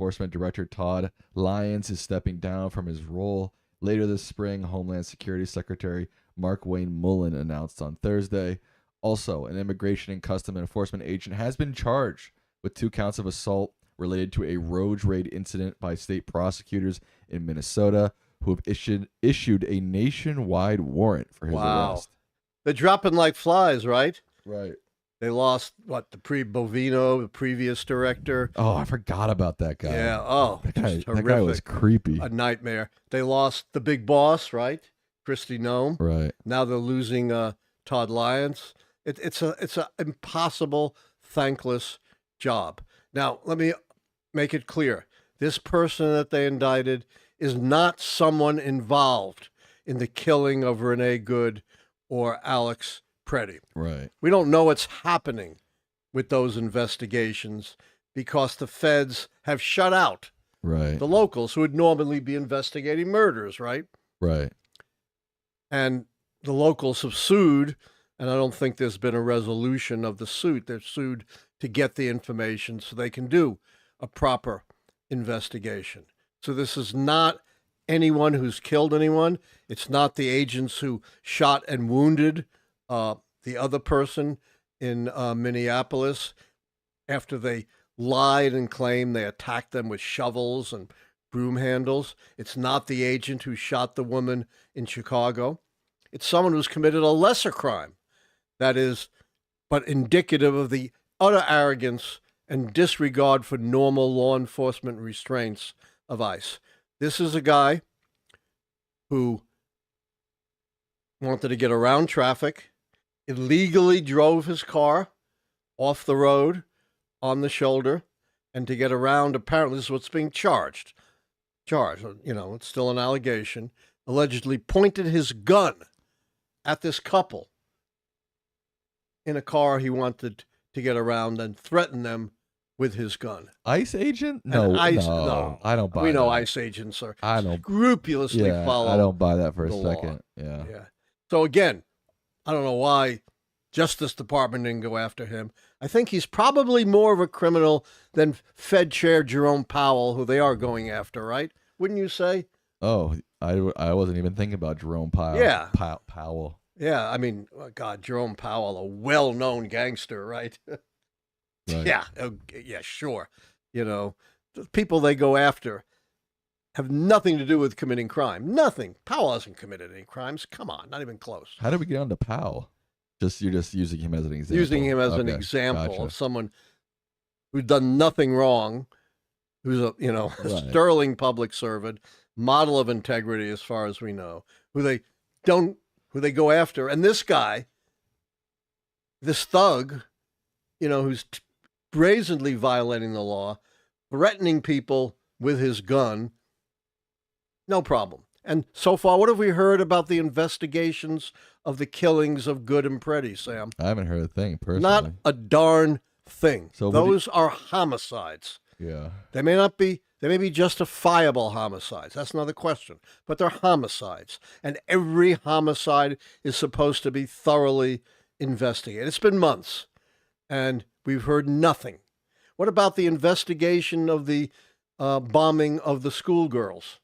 Enforcement Director Todd Lyons is stepping down from his role. Later this spring, Homeland Security Secretary Mark Wayne Mullen announced on Thursday. Also, an Immigration and Customs Enforcement agent has been charged with 2 counts of assault related to a road raid incident by state prosecutors in Minnesota, who have issued a nationwide warrant for his arrest. They're dropping like flies, right? Right. They lost, the Bovino, the previous director. Oh, I forgot about that guy. Yeah, oh, that guy was creepy. A nightmare. They lost the big boss, right? Christy Nome. Right. Now they're losing Todd Lyons. It's a impossible, thankless job. Now, let me make it clear. This person that they indicted is not someone involved in the killing of Renee Good or Alex Preddy. Right. We don't know what's happening with those investigations because the feds have shut out the locals who would normally be investigating murders, right? Right. And the locals have sued, and I don't think there's been a resolution of the suit. They're sued to get the information so they can do a proper investigation. So this is not anyone who's killed anyone. It's not the agents who shot and wounded the other person in Minneapolis after they lied and claimed they attacked them with shovels and broom handles. It's not the agent who shot the woman in Chicago. It's someone who's committed a lesser crime that is but indicative of the utter arrogance and disregard for normal law enforcement restraints of ICE. This is a guy who wanted to get around traffic, illegally drove his car off the road on the shoulder, and to get around, apparently this is what's being charged. It's still an allegation, allegedly pointed his gun at this couple in a car he wanted to get around and threaten them with his gun. ICE agent? No, I don't buy that. We know ICE agents are I don't scrupulously follow. I don't buy that for a the second. law. Yeah. So again, I don't know why Justice Department didn't go after him. I think he's probably more of a criminal than Fed Chair Jerome Powell, who they are going after, right? Wouldn't you say? Oh, I wasn't even thinking about Jerome Powell. Yeah. Powell. Yeah, I mean, God, Jerome Powell, a well-known gangster, right? Right. Yeah, sure. The people they go after have nothing to do with committing crime. Nothing. Powell hasn't committed any crimes. Come on, not even close. How did we get on to Powell? You're just using him as an example. Using him as an example of someone who's done nothing wrong, who's a sterling public servant, model of integrity as far as we know, who they go after. And this guy, this thug, who's brazenly violating the law, threatening people with his gun, no problem. And so far, what have we heard about the investigations of the killings of Good and Preddy, Sam? I haven't heard a thing, personally. Not a darn thing. So those are homicides. Yeah. They may be justifiable homicides. That's another question. But they're homicides. And every homicide is supposed to be thoroughly investigated. It's been months, and we've heard nothing. What about the investigation of the bombing of the schoolgirls?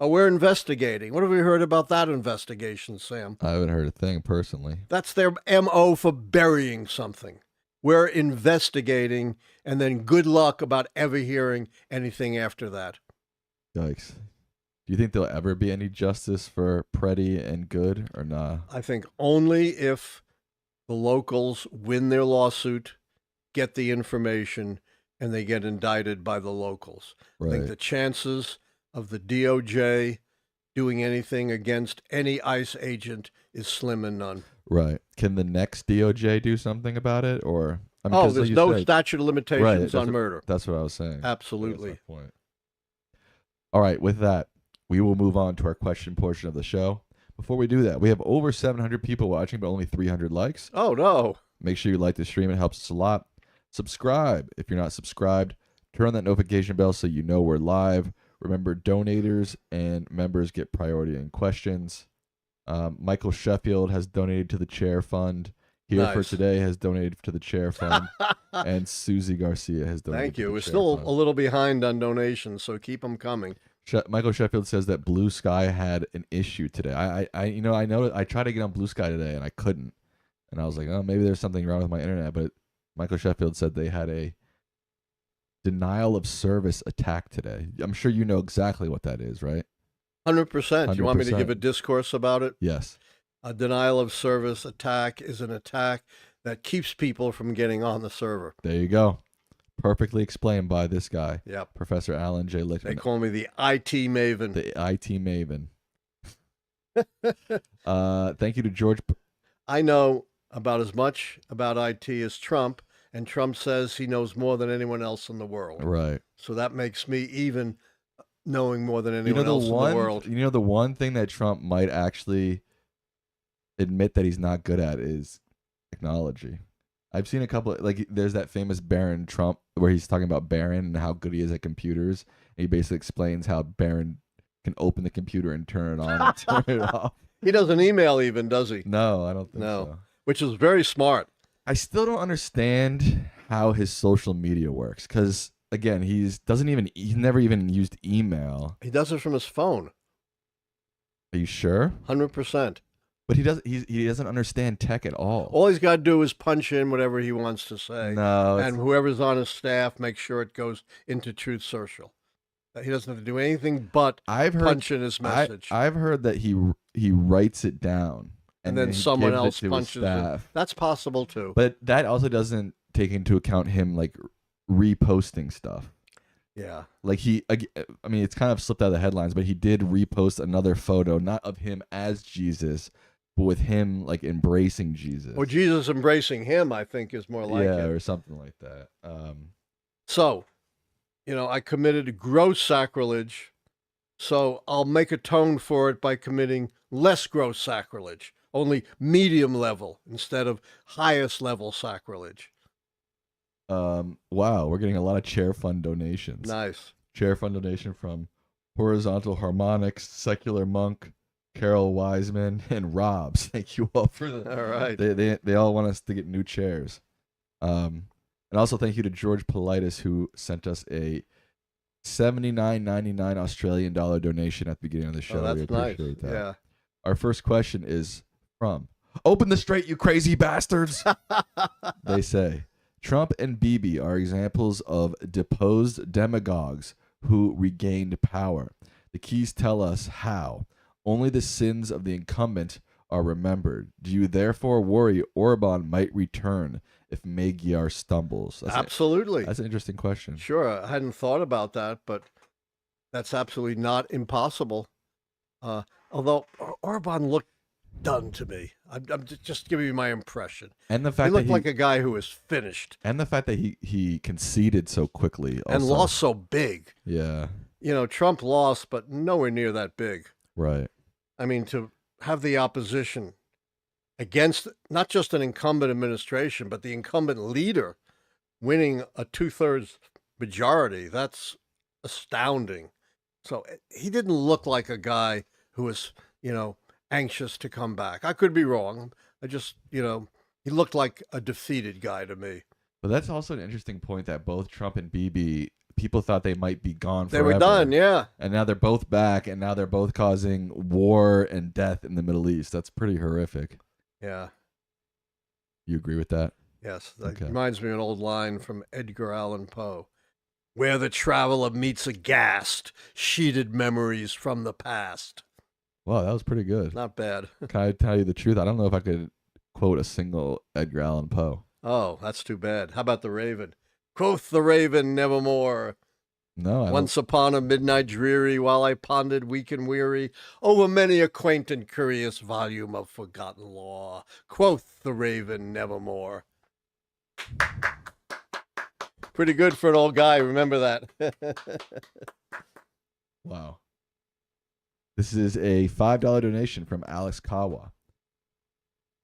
We're investigating. What have we heard about that investigation, Sam? I haven't heard a thing, personally. That's their MO for burying something. We're investigating, and then good luck about ever hearing anything after that. Yikes. Do you think there'll ever be any justice for Preddy and Good or not? I think only if the locals win their lawsuit, get the information, and they get indicted by the locals. Right. I think the chances of the DOJ doing anything against any ICE agent is slim and none. Right. Can the next DOJ do something about it? Or there's no statute of limitations on murder. That's what I was saying. Absolutely. That's my point. All right, with that, we will move on to our question portion of the show. Before we do that, we have over 700 people watching, but only 300 likes. Oh, no. Make sure you like the stream. It helps us a lot. Subscribe if you're not subscribed. Turn on that notification bell so you know we're live. Remember, donators and members get priority in questions. Michael Sheffield has donated to the Chair Fund. Here for Nice. Today has donated to the chair fund, and Susie Garcia has donated Thank to you. the We're chair still fund. a little behind on donations, so keep them coming. Michael Sheffield says that Blue Sky had an issue today. I know I tried to get on Blue Sky today and I couldn't, and I was like, oh, maybe there's something wrong with my internet. But Michael Sheffield said they had a denial of service attack today. I'm sure you know exactly what that is, right? 100%. You want me to give 100%. a discourse about it? Yes. A denial of service attack is an attack that keeps people from getting on the server. There you go. Perfectly explained by this guy, Yep. Professor Alan J. Lichtman. They call me the IT maven. The IT maven. Thank you to George. I know about as much about IT as Trump, and Trump says he knows more than anyone else in the world. Right. So that makes me even knowing more than anyone else in the world. You know, the one thing that Trump might actually admit that he's not good at is technology. I've seen a couple, like, there's that famous Barron Trump where he's talking about Barron and how good he is at computers. And he basically explains how Barron can open the computer and turn it on and turn it off. He doesn't email even, does he? No, I don't think No. so. Which is very smart. I still don't understand how his social media works because, again, he's never even used email. He does it from his phone. Are you sure? 100%. But he doesn't understand tech at all. All he's got to do is punch in whatever he wants to say. No, and whoever's on his staff, make sure it goes into Truth Social. He doesn't have to do anything but punch in his message. I've heard that he writes it down. And then someone else punches it. That's possible too. But that also doesn't take into account him like reposting stuff. Yeah. Like I mean, it's kind of slipped out of the headlines, but he did repost another photo, not of him as Jesus, but with him like embracing Jesus. Or Jesus embracing him, I think, is more like it. Yeah, or something like that. So, I committed gross sacrilege, so I'll make atonement for it by committing less gross sacrilege, only medium level instead of highest level sacrilege. Wow, we're getting a lot of chair fund donations. Nice. Chair fund donation from Horizontal Harmonics, Secular Monk, Carol Wiseman, and Robs. Thank you all for that. All right. They all want us to get new chairs. And also thank you to George Politis, who sent us a $79.99 Australian dollar donation at the beginning of the show. Oh, that's we appreciate nice. that. Yeah. Our first question is from Open the Straight, you crazy bastards. They say Trump and Bibi are examples of deposed demagogues who regained power. The keys tell us how. Only the sins of the incumbent are remembered. Do you therefore worry Orban might return if Magyar stumbles? Absolutely. That's an interesting question. Sure. I hadn't thought about that, but that's absolutely not impossible. Although Orban looked done to me. I'm just giving you my impression. And the fact he looked like a guy who was finished. And the fact that he conceded so quickly. Also. And lost so big. Yeah. Trump lost, but nowhere near that big. Right. I mean, to have the opposition against not just an incumbent administration, but the incumbent leader winning a 2/3 majority, that's astounding. So he didn't look like a guy who was, anxious to come back. I could be wrong. I just, he looked like a defeated guy to me. But that's also an interesting point that both Trump and Bibi, people thought they might be gone forever. They were done, yeah. And now they're both back, and now they're both causing war and death in the Middle East. That's pretty horrific. Yeah. You agree with that? Yes. That reminds me of an old line from Edgar Allan Poe. Where the traveler meets aghast, sheeted memories from the past. Wow, that was pretty good. Not bad. Can I tell you the truth? I don't know if I could quote a single Edgar Allan Poe. Oh, that's too bad. How about the Raven? Quoth the Raven nevermore. No, Once upon a midnight dreary, while I pondered weak and weary over many a quaint and curious volume of forgotten lore, quoth the Raven nevermore. Pretty good for an old guy. Remember that. Wow. This is a $5 donation from Alex Kawa.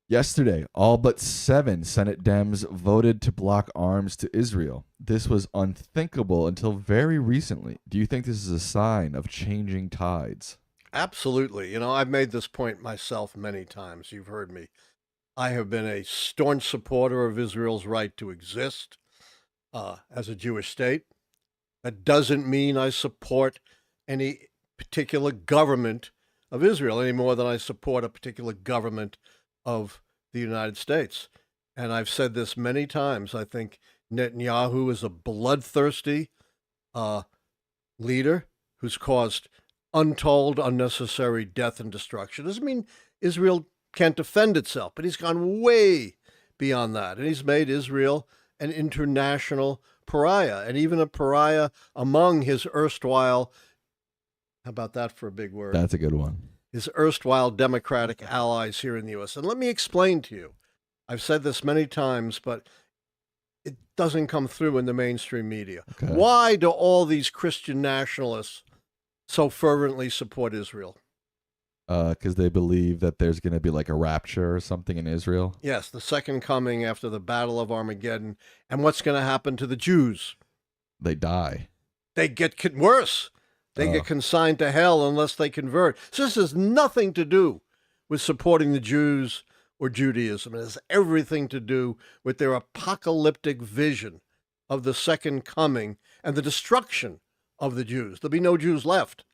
Yesterday, all but 7 Senate Dems voted to block arms to Israel. This was unthinkable until very recently. Do you think this is a sign of changing tides? Absolutely. I've made this point myself many times. You've heard me. I have been a staunch supporter of Israel's right to exist as a Jewish state. That doesn't mean I support any particular government of Israel any more than I support a particular government of the United States. And I've said this many times. I think Netanyahu is a bloodthirsty leader who's caused untold, unnecessary death and destruction. Doesn't mean Israel can't defend itself, but he's gone way beyond that. And he's made Israel an international pariah, and even a pariah among his erstwhile, how about that for a big word? That's a good one. His erstwhile Democratic allies here in the U.S. And let me explain to you. I've said this many times, but it doesn't come through in the mainstream media. Okay. Why do all these Christian nationalists so fervently support Israel? Because they believe that there's going to be like a rapture or something in Israel. Yes, the second coming after the Battle of Armageddon. And what's going to happen to the Jews? They die. They get worse. They get consigned to hell unless they convert. So this has nothing to do with supporting the Jews or Judaism. It has everything to do with their apocalyptic vision of the second coming and the destruction of the Jews. There'll be no Jews left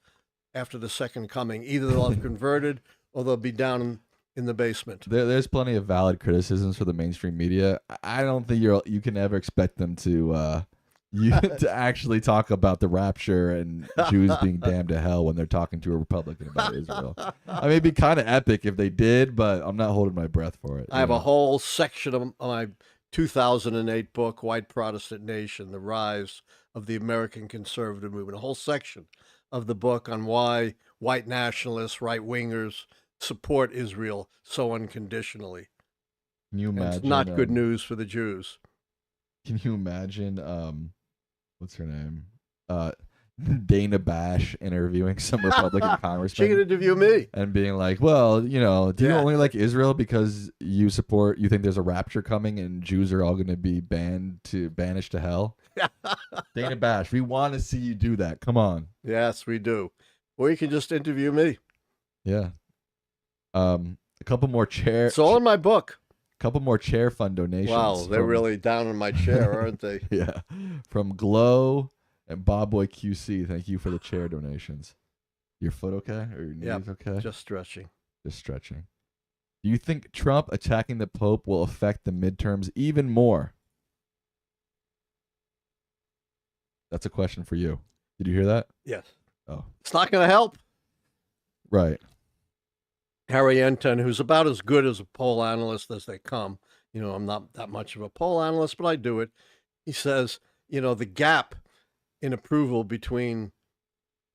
after the second coming. Either they'll have converted or they'll be down in the basement. There's plenty of valid criticisms for the mainstream media. I don't think you can ever expect them to to actually talk about the rapture and Jews being damned to hell when they're talking to a Republican about Israel. I mean, it'd be kind of epic if they did, but I'm not holding my breath for it. I have a whole section of my 2008 book, White Protestant Nation, The Rise of the American Conservative Movement, a whole section of the book on why white nationalists, right-wingers support Israel so unconditionally. Can you imagine? And it's not good news for the Jews. Can you imagine, what's her name? Dana Bash interviewing some Republican She congressman can interview me. and being like, well, do you only like Israel because you think there's a rapture coming and Jews are all going to be banished to hell? Dana Bash, we want to see you do that. Come on. Yes, we do. Or you can just interview me. Yeah. A couple more It's all in my book. couple more chair fund donations. Wow, they're really down in my chair, aren't they? Yeah. From Glow and Bob Boy QC. Thank you for the chair donations. Your foot okay? Or your knees okay? Just stretching. Just stretching. Do you think Trump attacking the Pope will affect the midterms even more? That's a question for you. Did you hear that? Yes. Oh. It's not going to help. Right. Harry Enten, who's about as good as a poll analyst as they come. I'm not that much of a poll analyst, but I do it. He says, the gap in approval between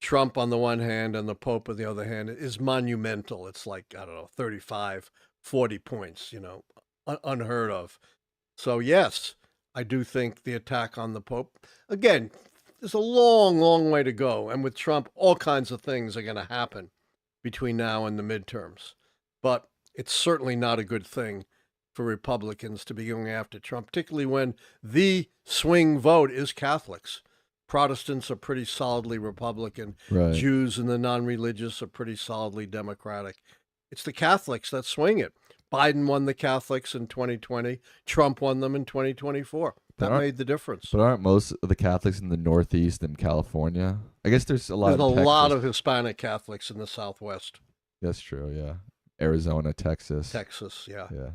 Trump on the one hand and the Pope on the other hand is monumental. It's like, 35, 40 points, unheard of. So, yes, I do think the attack on the Pope, again, there's a long, long way to go. And with Trump, all kinds of things are going to happen between now and the midterms. But it's certainly not a good thing for Republicans to be going after Trump, particularly when the swing vote is Catholics. Protestants are pretty solidly Republican. Right. Jews and the non-religious are pretty solidly Democratic. It's the Catholics that swing it. Biden won the Catholics in 2020. Trump won them in 2024. That made the difference. But aren't most of the Catholics in the Northeast and California? I guess there's a lot of Hispanic Catholics in the Southwest. That's true, yeah. Arizona, Texas. Yeah. Yeah.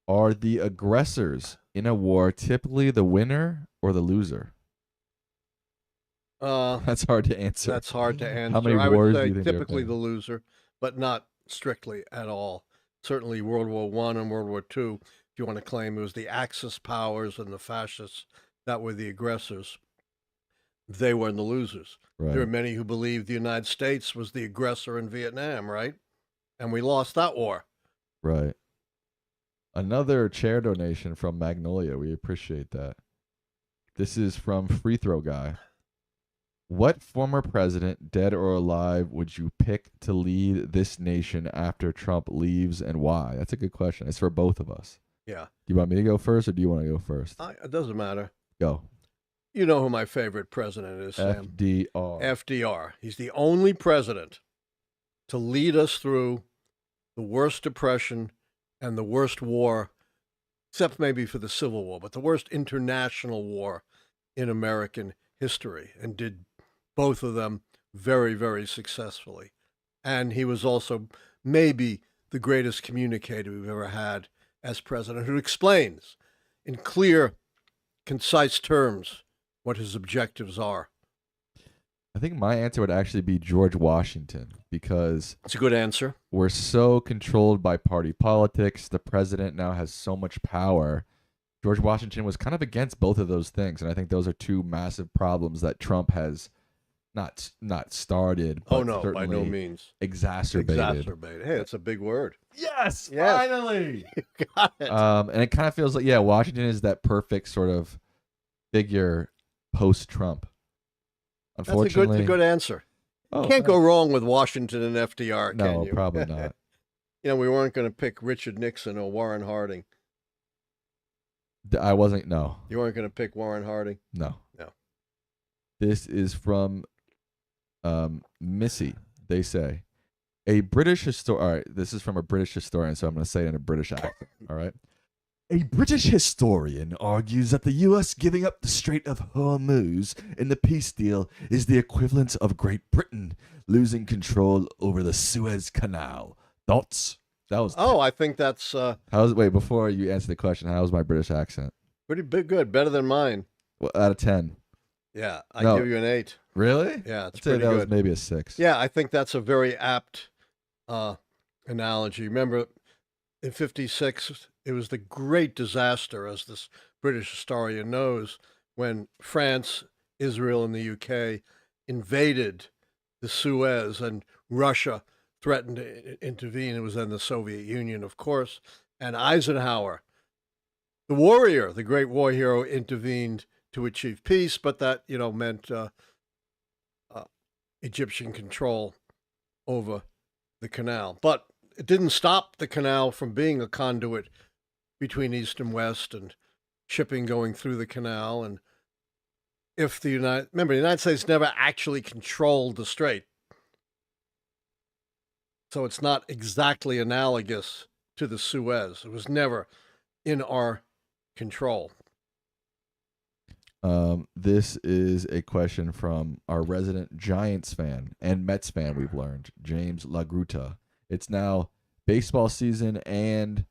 Are the aggressors in a war typically the winner or the loser? That's hard to answer. That's hard to answer. How many I wars would say do you think typically the loser, but not strictly at all. Certainly World War I and World War II, if you want to claim it was the Axis powers and the fascists that were the aggressors, they were the losers. Right. There are many who believe the United States was the aggressor in Vietnam, right? And we lost that war. Right. Another chair donation from Magnolia. We appreciate that. This is from Free Throw Guy. What former president, dead or alive, would you pick to lead this nation after Trump leaves, and why? That's a good question. It's for both of us. Yeah. Do you want me to go first, or do you want to go first? It doesn't matter. Go. You know who my favorite president is, Sam. FDR. FDR. He's the only president to lead us through the worst depression and the worst war, except maybe for the Civil War, but the worst international war in American history, and did both of them very, very successfully. And he was also maybe the greatest communicator we've ever had as president, who explains in clear, concise terms what his objectives are. I think my answer would actually be George Washington, because It's a good answer. we're so controlled by party politics. The president now has so much power. George Washington was kind of against both of those things, and I think those are two massive problems that Trump has not started, but Oh, no, by certainly no means. exacerbated. Exacerbated. Hey, it's a big word. Yes, Yes. finally. You got it. And it kind of feels like, yeah, Washington is that perfect sort of figure post-Trump. That's a Unfortunately, good answer. Oh, You can't go thanks. wrong with Washington and FDR, can No, you? probably not. We weren't going to pick Richard Nixon or Warren Harding. I wasn't. No, You weren't going to pick Warren Harding. no. No. This is from Missy. They say a British historian. All right, this is from a British historian, so I'm going to say it in a British accent. All right. A British historian argues that the U.S. giving up the Strait of Hormuz in the peace deal is the equivalent of Great Britain losing control over the Suez Canal. Thoughts? That was. Oh, I think that's Wait, before you answer the question, how was my British accent? pretty big, good, better than mine. Well, out of 10. Yeah, I No. give you an 8. Really? Yeah, it's I'd say pretty that was good. maybe a 6. Yeah, I think that's a very apt analogy. Remember, in '56, it was the great disaster, as this British historian knows, when France, Israel, and the UK invaded the Suez, and Russia threatened to intervene. It was then the Soviet Union, of course, and Eisenhower, the warrior, the great war hero, intervened to achieve peace, but that meant Egyptian control over the canal. But it didn't stop the canal from being a conduit between East and West, and shipping going through the canal. And if the United States never actually controlled the strait, so it's not exactly analogous to the Suez. It was never in our control. This is a question from our resident Giants fan and Mets fan, we've learned, James LaGruta. It's now baseball season and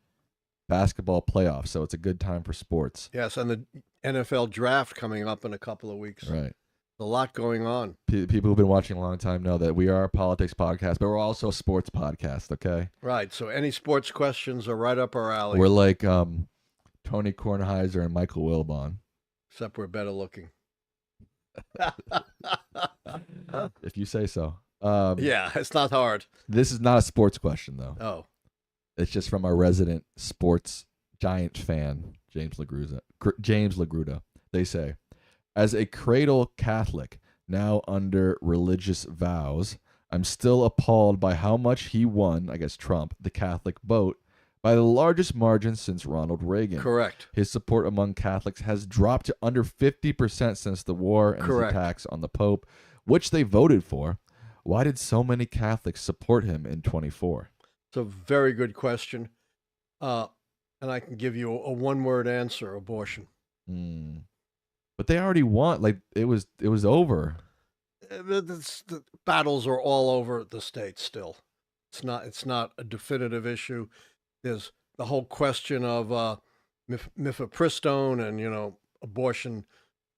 basketball playoffs, so it's a good time for sports. Yes, and the NFL draft coming up in a couple of weeks. Right. A lot going on. People who've been watching a long time know that we are a politics podcast, but we're also a sports podcast, okay? Right, so any sports questions are right up our alley. We're like Tony Kornheiser and Michael Wilbon. Except we're better looking. If you say so. Yeah, it's not hard. This is not a sports question, though. Oh, It's just from our resident sports Giant fan, James LaGruta. They say, as a cradle Catholic, now under religious vows, I'm still appalled by how much he won, I guess Trump, the Catholic vote, by the largest margin since Ronald Reagan. correct. His support among Catholics has dropped to under 50% since the war and Correct. his attacks on the Pope, which they voted for. Why did so many Catholics support him in 24? It's a very good question. And I can give you a one-word answer: abortion. But they already won. Like it was over. The battles are all over the states still. It's not a definitive issue. There's the whole question of mifepristone and abortion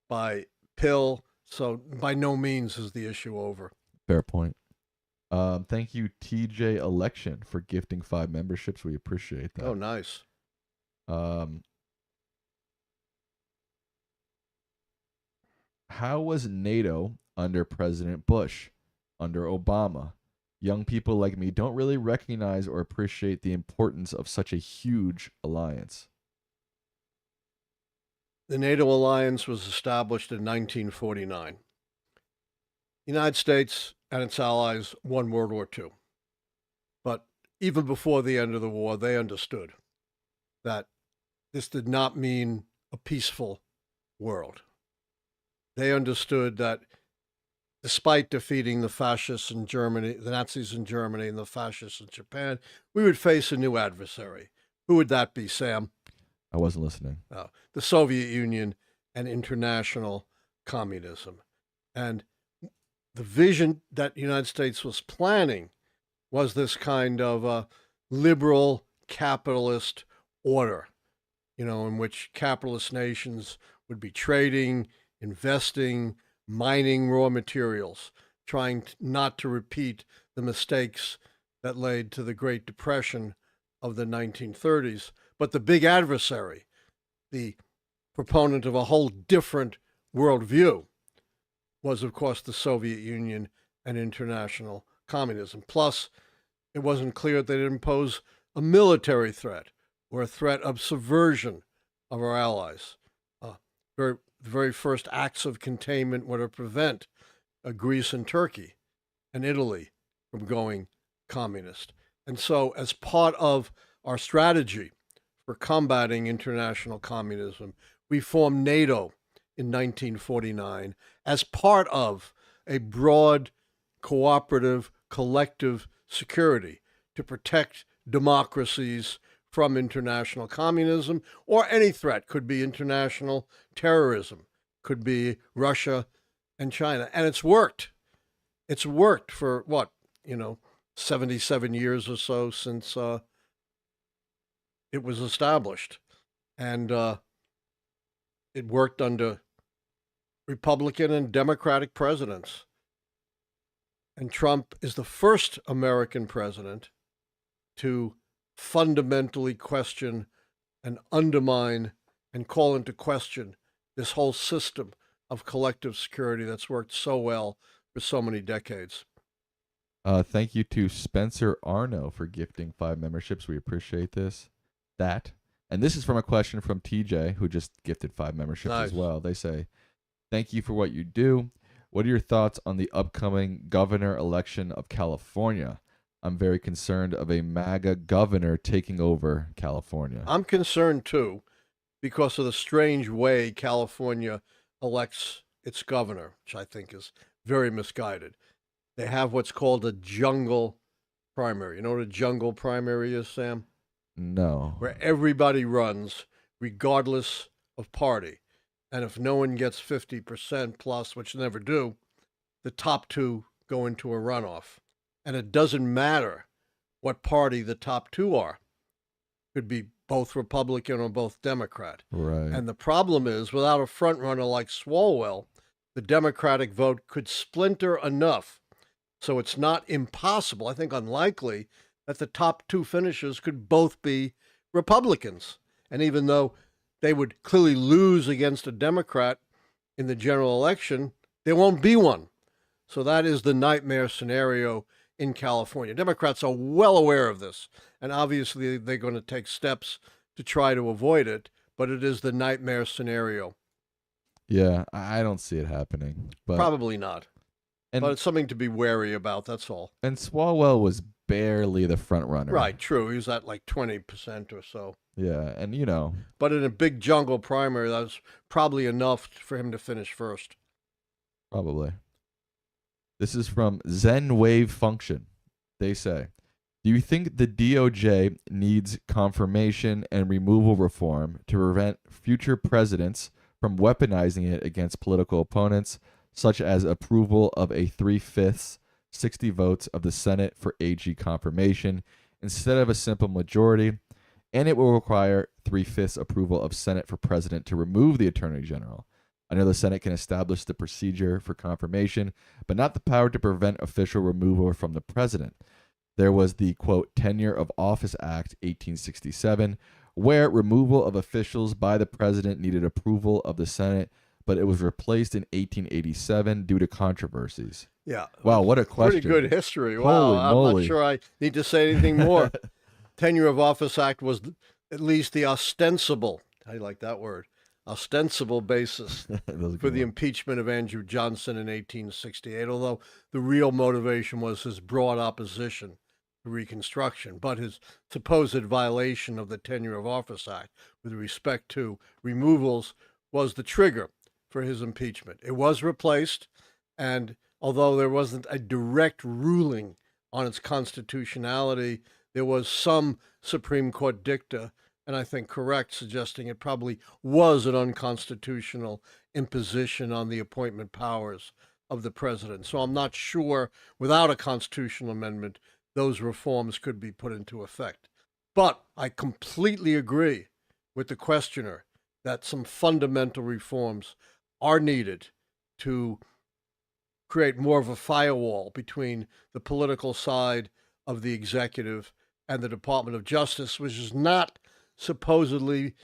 by pill. So by no means is the issue over. Fair point. Thank you, TJ Election, for gifting 5 memberships. We appreciate that. Oh, nice. How was NATO under President Bush? Under Obama? Young people like me don't really recognize or appreciate the importance of such a huge alliance. The NATO alliance was established in 1949. The United States and its allies won World War II. But even before the end of the war, they understood that this did not mean a peaceful world. They understood that despite defeating the fascists in Germany, the Nazis in Germany and the fascists in Japan, we would face a new adversary. Who would that be, Sam? I wasn't listening. The Soviet Union and international communism. And the vision that the United States was planning was this kind of a liberal capitalist order, in which capitalist nations would be trading, investing, mining raw materials, trying not to repeat the mistakes that led to the Great Depression of the 1930s. But the big adversary, the proponent of a whole different worldview, was, of course, the Soviet Union and international communism. Plus, it wasn't clear that it imposed a military threat or a threat of subversion of our allies. The very first acts of containment were to prevent Greece and Turkey and Italy from going communist. And so, as part of our strategy for combating international communism, we formed NATO in 1949 as part of a broad, cooperative, collective security to protect democracies from international communism or any threat. Could be international terrorism, could be Russia and China. And it's worked. It's worked for 77 years or so since it was established. And it worked under Republican and Democratic presidents. And Trump is the first American president to fundamentally question and undermine and call into question this whole system of collective security that's worked so well for so many decades. Thank you to Spencer Arno for gifting 5 memberships. We appreciate that. And this is from a question from TJ, who just gifted 5 memberships as well. They say, thank you for what you do. What are your thoughts on the upcoming governor election of California? I'm very concerned of a MAGA governor taking over California. I'm concerned, too, because of the strange way California elects its governor, which I think is very misguided. They have what's called a jungle primary. You know what a jungle primary is, Sam? No. Where everybody runs regardless of party. And if no one gets 50% plus, which they never do, the top 2 go into a runoff. And it doesn't matter what party the top 2 are. Could be both Republican or both Democrat. Right. And the problem is, without a front runner like Swalwell, the Democratic vote could splinter enough. So it's not impossible, I think unlikely, that the top 2 finishers could both be Republicans. And even though they would clearly lose against a Democrat in the general election, there won't be one. So that is the nightmare scenario in California. Democrats are well aware of this, and obviously they're going to take steps to try to avoid it, but it is the nightmare scenario. Yeah, I don't see it happening. But probably not. But it's something to be wary about, that's all. And Swalwell was barely the front runner. Right, true. He was at like 20% or so. Yeah, and But in a big jungle primary, that was probably enough for him to finish first. Probably. This is from Zen Wave Function. They say, do you think the DOJ needs confirmation and removal reform to prevent future presidents from weaponizing it against political opponents, such as approval of a 3/5, 60 votes of the Senate for AG confirmation instead of a simple majority, and it will require 3/5 approval of Senate for president to remove the Attorney General? I know the Senate can establish the procedure for confirmation, but not the power to prevent official removal from the president. There was the, quote, Tenure of Office Act 1867, where removal of officials by the president needed approval of the Senate, but it was replaced in 1887 due to controversies. Yeah. Wow, what a question. Pretty good history. Holy Wow, I'm moly. not sure I need to say anything more. Tenure of Office Act was at least the ostensible, I like that word, ostensible basis for the impeachment of Andrew Johnson in 1868, although the real motivation was his broad opposition to Reconstruction, but his supposed violation of the Tenure of Office Act with respect to removals was the trigger for his impeachment. It was replaced, and although there wasn't a direct ruling on its constitutionality, there was some Supreme Court dicta, and I think correct, suggesting it probably was an unconstitutional imposition on the appointment powers of the president. So I'm not sure, without a constitutional amendment, those reforms could be put into effect. But I completely agree with the questioner that some fundamental reforms are needed to create more of a firewall between the political side of the executive and the Department of Justice, which is not supposedly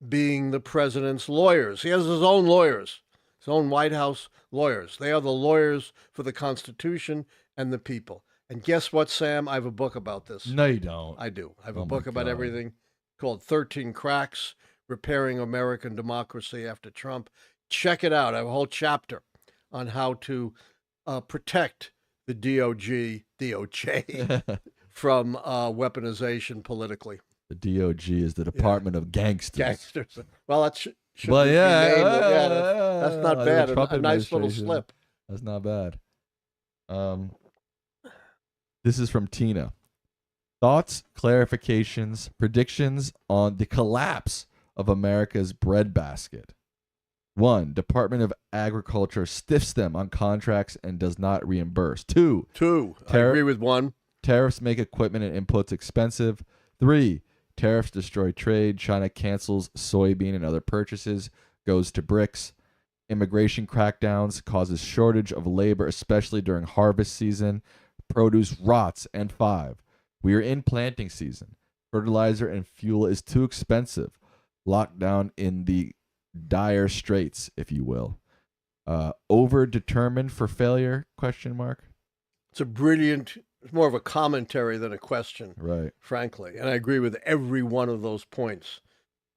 being the president's lawyers. He has his own lawyers, his own White House lawyers. They are the lawyers for the Constitution and the people. And guess what, Sam? I have a book about this. No, you don't. I do. I have Oh a my book about God. everything called 13 Cracks, Repairing American Democracy After Trump. Check it out. I have a whole chapter on how to protect the DOJ from weaponization politically. The DOG is the Department of Gangsters. Gangsters. Well, that should But be yeah, named. yeah, That's not the bad. Trump A nice little administration. slip. That's not bad. This is from Tina. Thoughts, clarifications, predictions on the collapse of America's breadbasket. 1. Department of Agriculture stiffs them on contracts and does not reimburse. 2. 2. I agree with 1. Tariffs make equipment and inputs expensive. 3. Tariffs destroy trade. China cancels soybean and other purchases. Goes to BRICS. Immigration crackdowns causes shortage of labor, especially during harvest season. Produce rots. And 5. We are in planting season. Fertilizer and fuel is too expensive. Lockdown in the dire straits, if you will. Over-determined for failure? Question mark. It's it's more of a commentary than a question, Right. frankly. And I agree with every one of those points.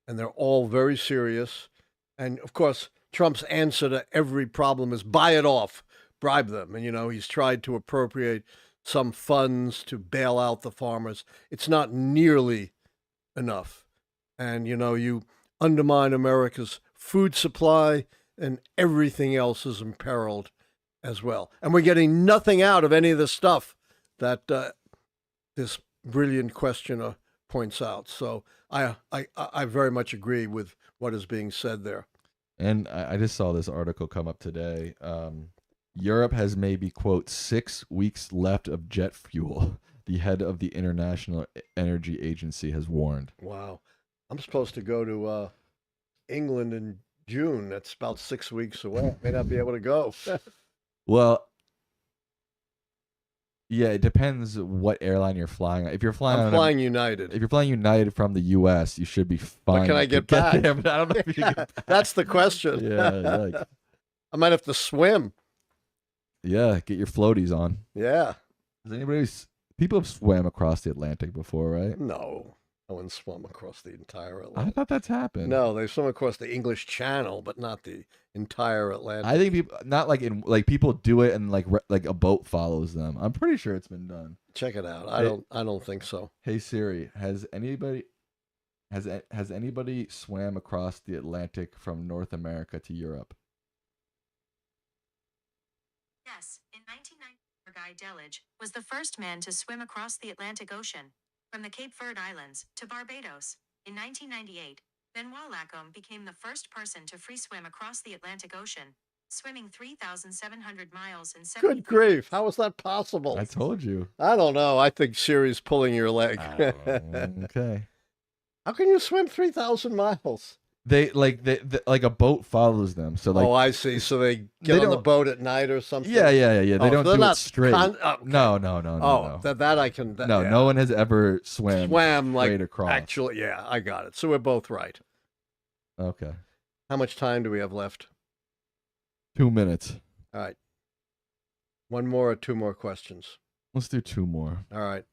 And they're all very serious. And of course, Trump's answer to every problem is buy it off, bribe them. And, he's tried to appropriate some funds to bail out the farmers. It's not nearly enough. And, you undermine America's food supply and everything else is imperiled as well. And we're getting nothing out of any of the stuff that this brilliant questioner points out. So I very much agree with what is being said there. And I just saw this article come up today. Europe has maybe, quote, 6 weeks left of jet fuel. The head of the International Energy Agency has warned. Wow. I'm supposed to go to England in June. That's about 6 weeks away. May not be able to go. Well, yeah, it depends what airline you're flying. If you're flying, I'm flying United. If you're flying United from the U.S., you should be fine. But can I get back? There, but I don't know if you can get back. That's the question. Yeah, I might have to swim. Yeah, get your floaties on. Yeah. People have swam across the Atlantic before, right? No, no one swum across the entire I Atlantic. thought that's happened. No, they swim across the English Channel, but not the entire Atlantic. I think people people do it and like a boat follows them. I'm pretty sure it's been done. Check it out. I don't think so. Hey Siri, has anybody swam across the Atlantic from North America to Europe? Yes, in 1990, Guy Delige was the first man to swim across the Atlantic Ocean, from the Cape Verde Islands to Barbados. In 1998, Benoit Lacombe became the first person to free swim across the Atlantic Ocean, swimming 3,700 miles in 70 Good grief. How is that possible? I told you. I don't know. I think Siri's pulling your leg. Okay. How can you swim 3,000 miles? They like a boat follows them. So like, oh, I see. So they get on the boat at night or something. Yeah. They don't so do not it straight. okay. No. Oh, that I can. No one has ever swam like across. Actually, yeah, I got it. So we're both right. Okay. How much time do we have left? 2 minutes. All right. One more or two more questions? Let's do 2 more. All right.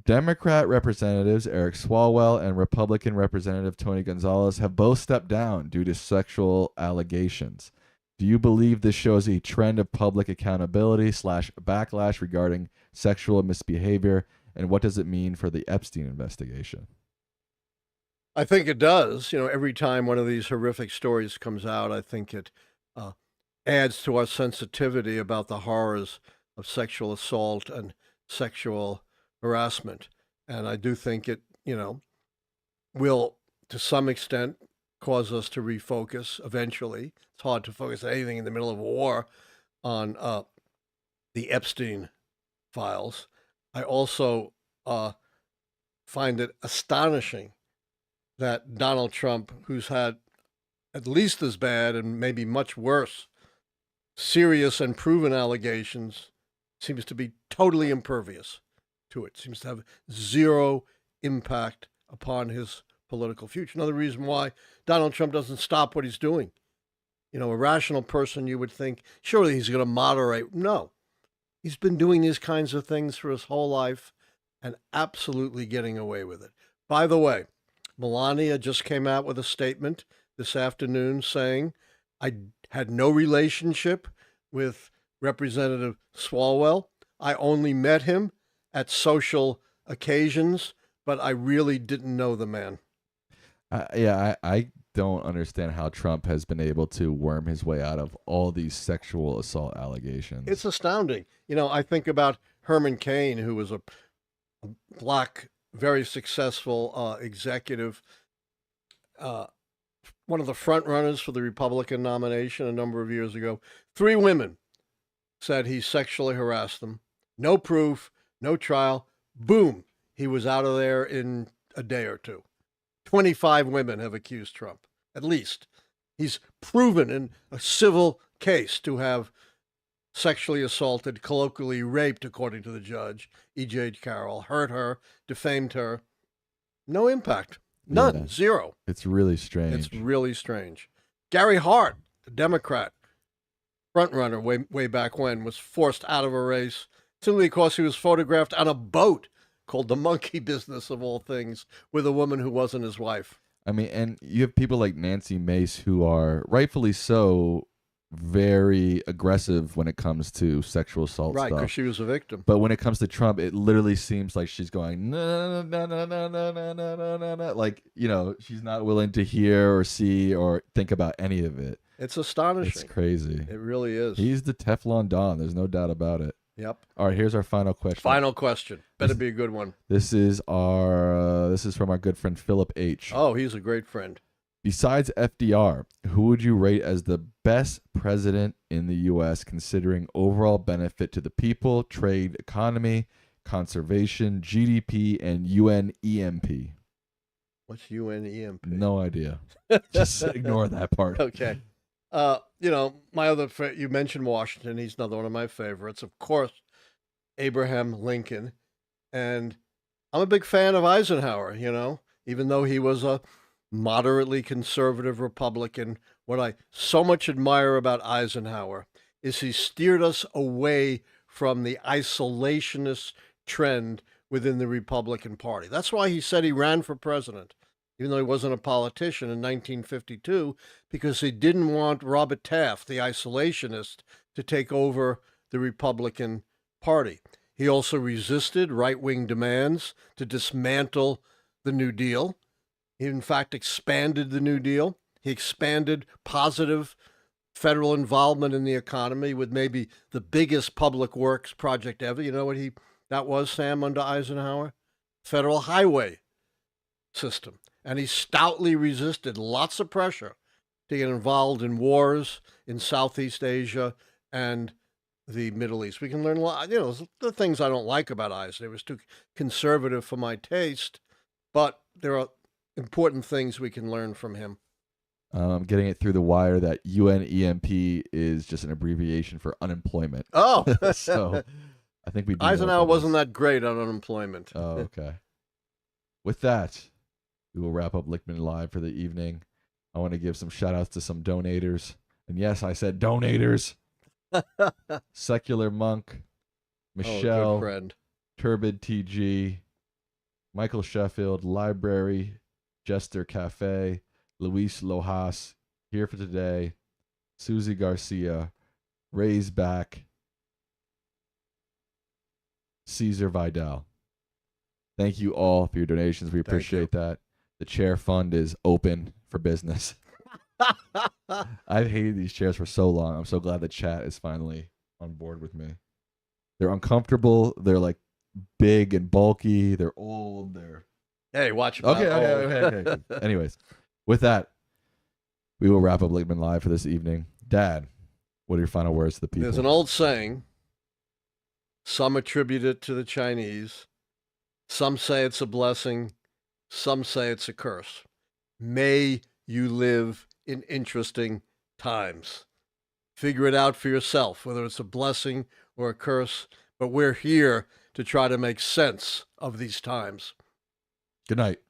Democrat representatives Eric Swalwell and Republican Representative Tony Gonzalez have both stepped down due to sexual allegations. Do you believe this shows a trend of public accountability / backlash regarding sexual misbehavior? And what does it mean for the Epstein investigation? I think it does. Every time one of these horrific stories comes out, I think it adds to our sensitivity about the horrors of sexual assault and sexual harassment. And I do think it, will, to some extent, cause us to refocus eventually. It's hard to focus on anything in the middle of a war on the Epstein files. I also find it astonishing that Donald Trump, who's had at least as bad and maybe much worse serious and proven allegations, seems to be totally impervious to it, seems to have zero impact upon his political future. Another reason why Donald Trump doesn't stop what he's doing. A rational person, you would think, surely he's going to moderate. No, he's been doing these kinds of things for his whole life and absolutely getting away with it. By the way, Melania just came out with a statement this afternoon saying, I had no relationship with Representative Swalwell. I only met him at social occasions, but I really didn't know the man. I don't understand how Trump has been able to worm his way out of all these sexual assault allegations. It's astounding. I think about Herman Cain, who was a black, very successful executive, one of the front runners for the Republican nomination a number of years ago. 3 women said he sexually harassed them. No proof, no trial. Boom, he was out of there in a day or two. 25 women have accused Trump, at least. He's proven in a civil case to have sexually assaulted, colloquially raped, according to the judge, E.J. Carroll, hurt her, defamed her. No impact. None. Yeah. Zero. It's really strange. It's really strange. Gary Hart, the Democrat frontrunner way back when, was forced out of a race simply because he was photographed on a boat called the Monkey Business, of all things, with a woman who wasn't his wife. I mean, and you have people like Nancy Mace who are rightfully so very aggressive when it comes to sexual assault Right, stuff. because she was a victim. But when it comes to Trump, it literally seems like she's going, no, no, no, no, no, no, no, no, no, no. Like, she's not willing to hear or see or think about any of it. It's astonishing. It's crazy. It really is. He's the Teflon Don. There's no doubt about it. Yep. All right, here's our final question. Final question. Better be a good one. This is from our good friend Philip H. Oh, he's a great friend. Besides FDR, who would you rate as the best president in the U.S. considering overall benefit to the people, trade, economy, conservation, GDP, and UNEMP? What's UNEMP? No idea. Just ignore that part. Okay. My other you mentioned Washington. He's another one of my favorites. Of course, Abraham Lincoln. And I'm a big fan of Eisenhower, even though he was a moderately conservative Republican. What I so much admire about Eisenhower is he steered us away from the isolationist trend within the Republican Party. That's why he said he ran for president, even though he wasn't a politician in 1952, because he didn't want Robert Taft, the isolationist, to take over the Republican Party. He also resisted right-wing demands to dismantle the New Deal. He, in fact, expanded the New Deal. He expanded positive federal involvement in the economy with maybe the biggest public works project ever. You know what that was, Sam, under Eisenhower? Federal highway system. And he stoutly resisted lots of pressure to get involved in wars in Southeast Asia and the Middle East. We can learn a lot. The things I don't like about Eisenhower. It was too conservative for my taste, but there are important things we can learn from him. I'm getting it through the wire that UNEMP is just an abbreviation for unemployment. Oh, so I think we. Eisenhower wasn't that great on unemployment. Oh, okay. With that, we will wrap up Lichtman Live for the evening. I want to give some shout outs to some donators. And yes, I said donators. Secular Monk, Michelle, good friend. Turbid TG, Michael Sheffield, Library, Jester Cafe, Luis Lojas, Here for Today, Susie Garcia, Ray's Back, Caesar Vidal. Thank you all for your donations. We appreciate that. The chair fund is open for business. I've hated these chairs for so long. I'm so glad the chat is finally on board with me. They're uncomfortable. They're like big and bulky. They're old. They're Hey, watch them okay. out. Okay. Anyways, with that, we will wrap up Lichtman Live for this evening. Dad, what are your final words to the people? There's an old saying. Some attribute it to the Chinese. Some say it's a blessing. Some say it's a curse. May you live in interesting times. Figure it out for yourself, whether it's a blessing or a curse. But we're here to try to make sense of these times. Good night.